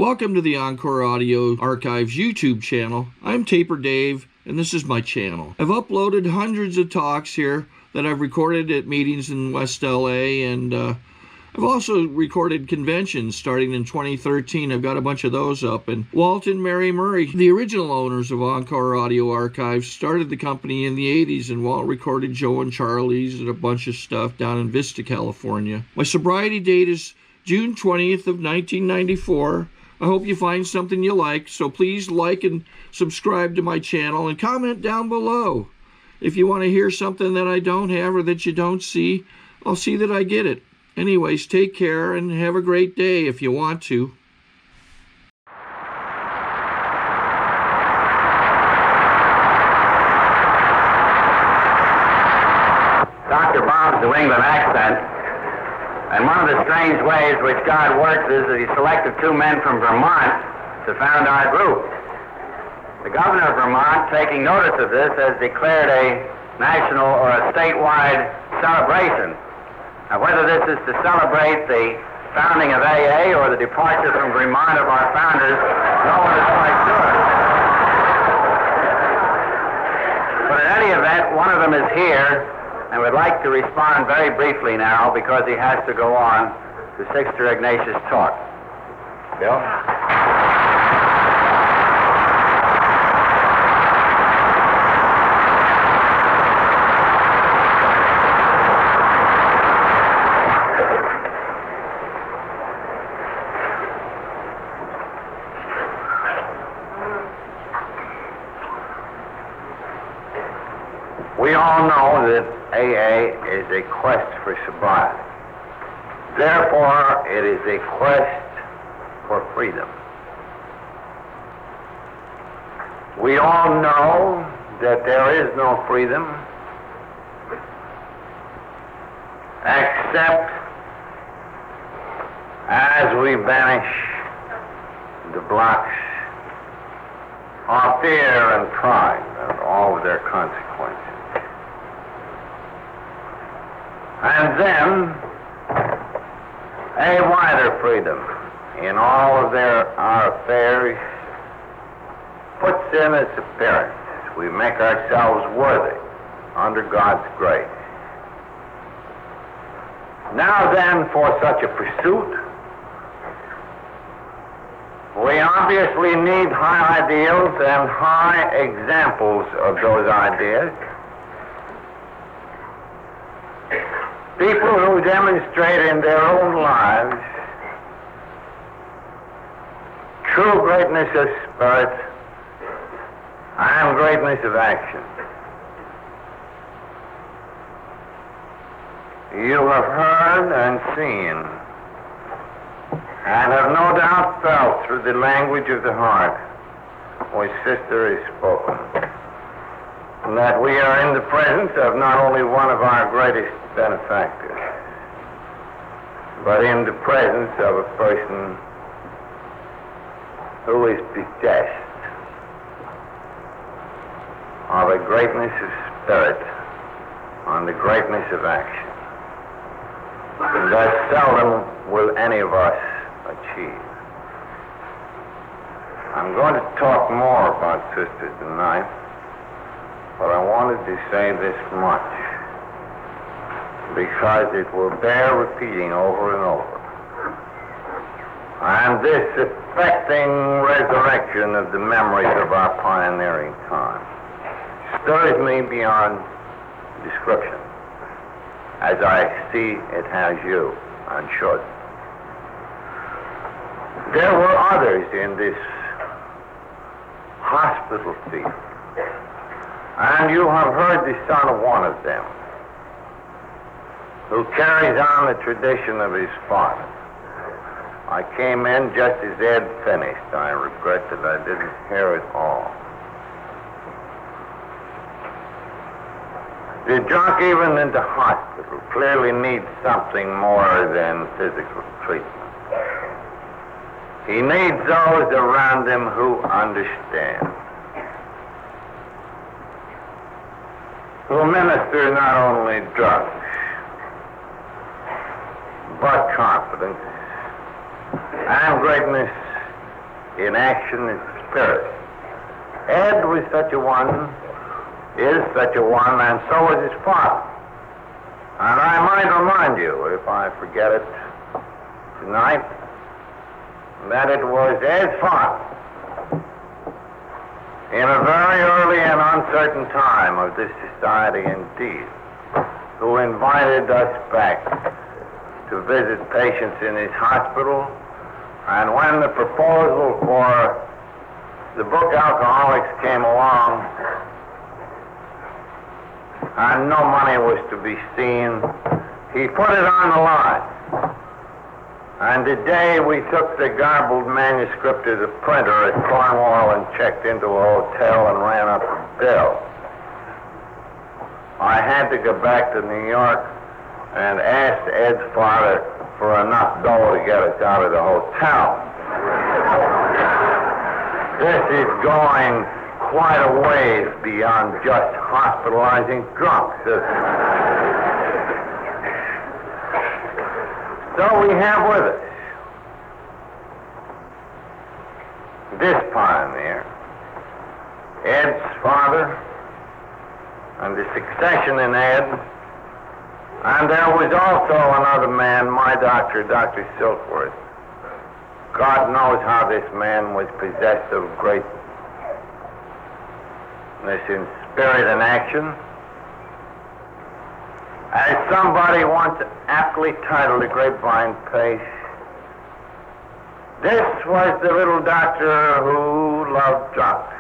Welcome to the Encore Audio Archives YouTube channel. I'm Taper Dave, and this is my channel. I've uploaded hundreds of talks here that I've recorded at meetings in West LA, and I've also recorded conventions starting in 2013. I've got a bunch of those up. And Walt and Mary Murray, the original owners of Encore Audio Archives, started the company in the 80s, and Walt recorded Joe and Charlie's and a bunch of stuff down in Vista, California. My sobriety date is June 20th of 1994. I hope you find something you like, so please like and subscribe to my channel and comment down below. If you want to hear something that I don't have or that you don't see, I'll see that I get it. Anyways, take care and have a great day if you want to. Dr. Bob's New England accent. And one of the strange ways which God works is that he selected two men from Vermont to found our group. The governor of Vermont, taking notice of this, has declared a national or a statewide celebration. Now, whether this is to celebrate the founding of AA or the departure from Vermont of our founders, no one is quite sure. But in any event, one of them is here, and would like to respond very briefly now because he has to go on to Sister Ignatius' talk. Bill? We all know that AA is a quest for sobriety. Therefore, it is a quest for freedom. We all know that there is no freedom except as we banish the blocks of fear and pride and all of their consequences. And then a wider freedom in all of our affairs puts in its appearance. We make ourselves worthy under God's grace. Now then, for such a pursuit, we obviously need high ideals and high examples of those ideas. People who demonstrate in their own lives true greatness of spirit and greatness of action. You have heard and seen and have no doubt felt through the language of the heart which Sister has spoken, that we are in the presence of not only one of our greatest benefactors, but in the presence of a person who is possessed of a greatness of spirit and the greatness of action that seldom will any of us achieve. I'm going to talk more about Sister tonight, but I wanted to say this much, because it will bear repeating over and over. And this affecting resurrection of the memories of our pioneering time stirs me beyond description, as I see it has you, and should. There were others in this hospital field, and you have heard the son of one of them, who carries on the tradition of his father. I came in just as Ed finished. I regret that I didn't hear it all. The drunk, even in the hospital, clearly needs something more than physical treatment. He needs those around him who understand, who minister not only drugs, but confidence and greatness in action and spirit. Ed was such a one, is such a one, and so was his father. And I might remind you, if I forget it tonight, that it was Ed's father, in a very early and uncertain time of this society indeed, who invited us back to visit patients in his hospital. And when the proposal for the book Alcoholics came along, and no money was to be seen, he put it on the line. And the day we took the garbled manuscript to the printer at Cornwall and checked into a hotel and ran up the bill, I had to go back to New York and ask Ed's father for enough dough to get us out of the hotel. This is going quite a ways beyond just hospitalizing drunks. So we have with us this pioneer, Ed's father, and the succession in Ed. And there was also another man, my doctor, Dr. Silkworth. God knows how this man was possessed of greatness in spirit and action. As somebody once aptly titled a grapevine pace, this was the little doctor who loved drunks.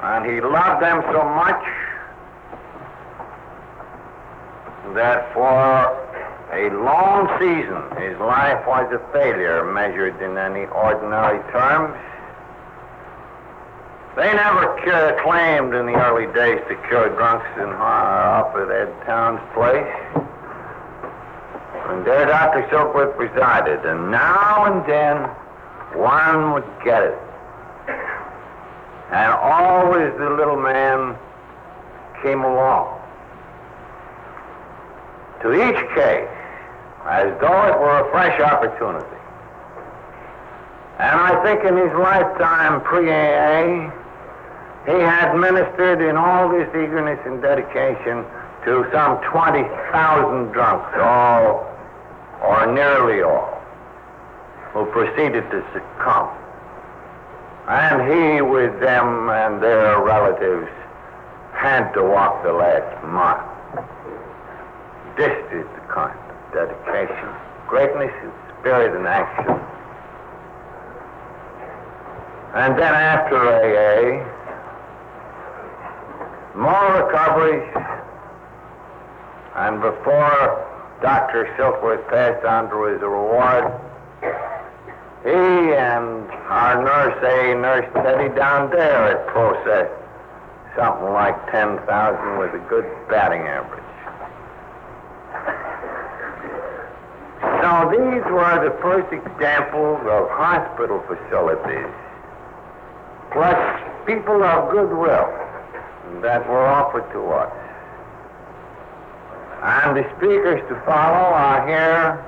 And he loved them so much that for a long season his life was a failure measured in any ordinary terms. They never claimed in the early days to cure drunks up at Ed Town's place. And there Dr. Silkworth presided, and now and then one would get it. And always the little man came along to each case as though it were a fresh opportunity. And I think in his lifetime pre-AA, he had ministered in all this eagerness and dedication to some 20,000 drunks, all or nearly all, who proceeded to succumb. And he, with them and their relatives, had to walk the last mile. This is the kind of dedication, greatness in spirit and action. And then after AA, more recoveries, and before Dr. Silkworth passed on to his reward, he and our nurse, Nurse Teddy down there, had processed something like 10,000 with a good batting average. So these were the first examples of hospital facilities, plus people of goodwill that were offered to us. And the speakers to follow are here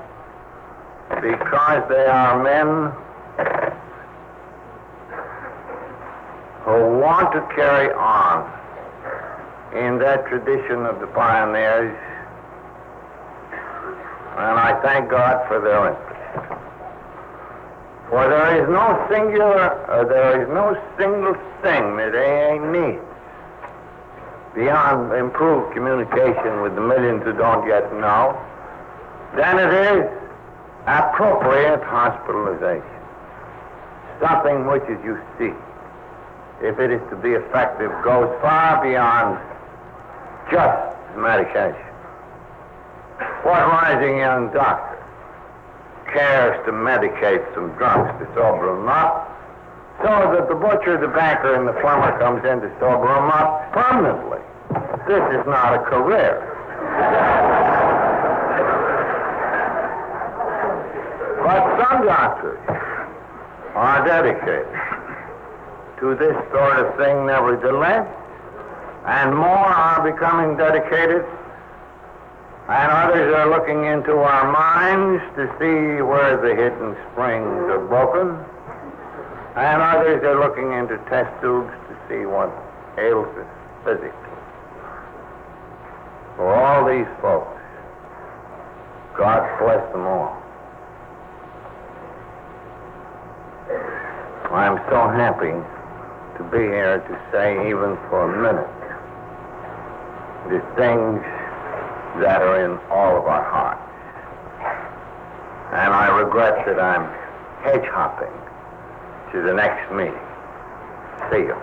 because they are men who want to carry on in that tradition of the pioneers, and I thank God for their interest. For there is no single thing that AA needs beyond improved communication with the millions who don't yet know than it is appropriate hospitalization. Something which, as you see, if it is to be effective, goes far beyond just medication. What rising young doctor cares to medicate some drunks to sober them up, so that the butcher, the banker, and the plumber comes in to sober them up permanently? This is not a career. But some doctors are dedicated to this sort of thing nevertheless, and more are becoming dedicated, And others are looking into our minds to see where the hidden springs are broken. And others are looking into test tubes to see what ails us physically. For all these folks, God bless them all. I'm so happy to be here to say, even for a minute, the things that are in all of our hearts. And I regret that I'm hedge hopping to the next meeting. See you.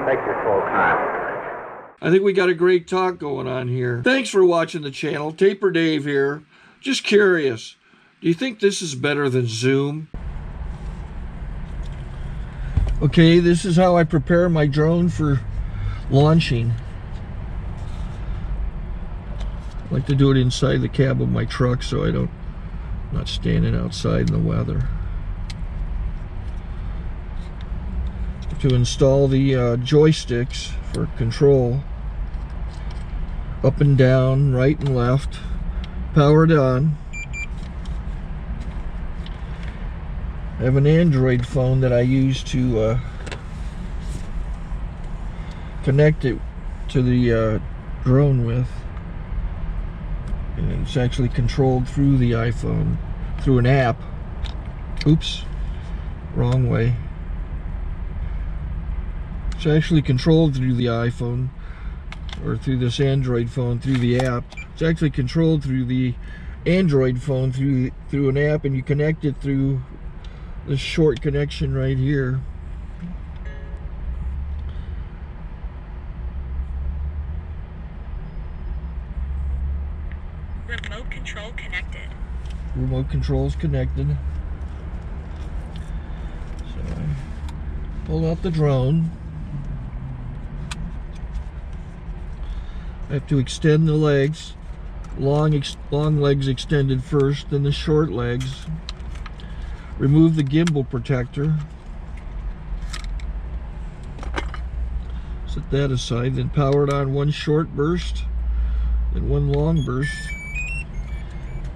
Take your full time. I think we got a great talk going on here. Thanks for watching the channel. Taper Dave here. Just curious, do you think this is better than Zoom? Okay, this is how I prepare my drone for launching. I like to do it inside the cab of my truck so I'm not standing outside in the weather. To install the joysticks for control, up and down, right and left, powered on. I have an Android phone that I use to connect it to the drone with, and it's actually controlled through the iPhone, through an app. Oops, wrong way. It's actually controlled through the iPhone, or through this Android phone, through the app. It's actually controlled through the Android phone, through an app, and you connect it through this short connection right here. Remote control connected. Remote control is connected. So I pull out the drone. I have to extend the legs, long legs extended first, then the short legs. Remove the gimbal protector. Set that aside, then power it on one short burst, then one long burst.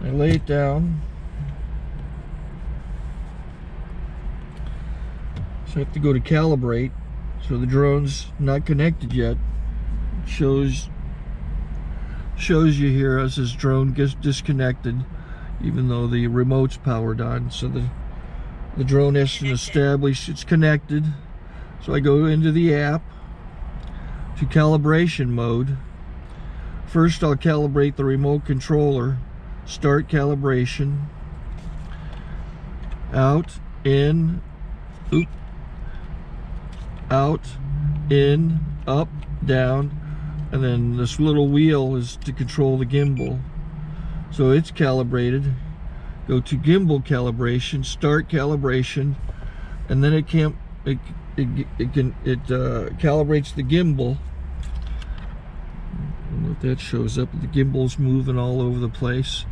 I lay it down. So I have to go to calibrate. So the drone's not connected yet. It shows you here as this drone gets disconnected, even though the remote's powered on. So the drone has to establish it's connected. So I go into the app to calibration mode. First I'll calibrate the remote controller. Start calibration. Out, in, oop, out, in, up, down. And then this little wheel is to control the gimbal. So it's calibrated. Go to gimbal calibration, start calibration, and then it calibrates the gimbal. I don't know if that shows up. The gimbal's moving all over the place.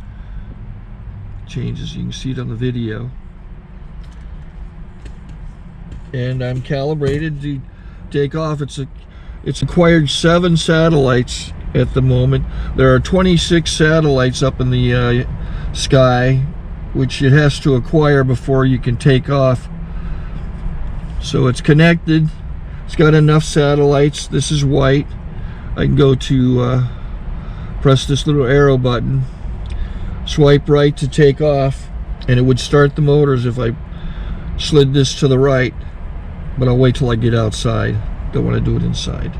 Changes, you can see it on the video. And I'm calibrated to take off. It's acquired 7 satellites at the moment. There are 26 satellites up in the sky, which it has to acquire before you can take off. So it's connected. It's got enough satellites. This is white. I can go to press this little arrow button, swipe right to take off, and it would start the motors if I slid this to the right. But I'll wait till I get outside. Don't want to do it inside.